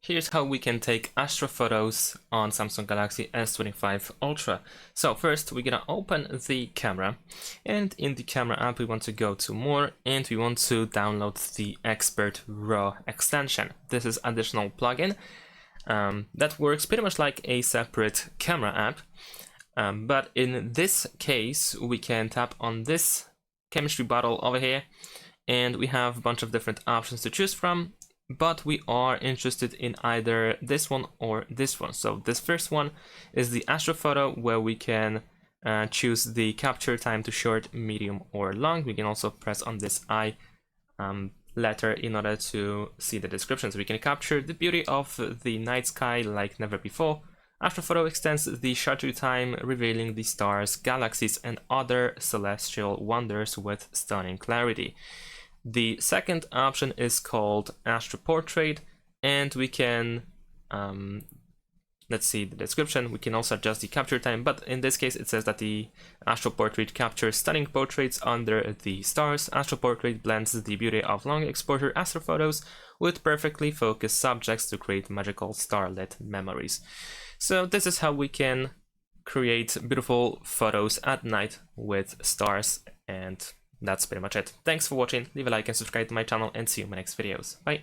Here's how we can take astrophotos on Samsung Galaxy S25 Ultra. So first we're gonna open the camera, and in the camera app we want to go to more and we want to download the Expert RAW extension. This is additional plugin that works pretty much like a separate camera app, but in this case we can tap on this chemistry bottle over here and we have a bunch of different options to choose from. But we are interested in either this one or this one. So this first one is the Astrophoto, where we can choose the capture time to short, medium, or long. We can also press on this I letter in order to see the description. So we can capture the beauty of the night sky like never before. Astrophoto extends the shutter time, revealing the stars, galaxies, and other celestial wonders with stunning clarity. The second option is called Astro Portrait, and we can, let's see the description, we can also adjust the capture time, but in this case it says that the Astro Portrait captures stunning portraits under the stars. Astro Portrait blends the beauty of long exposure astrophotos with perfectly focused subjects to create magical starlit memories. So this is how we can create beautiful photos at night with stars, and that's pretty much it. Thanks for watching, leave a like and subscribe to my channel, and see you in my next videos. Bye!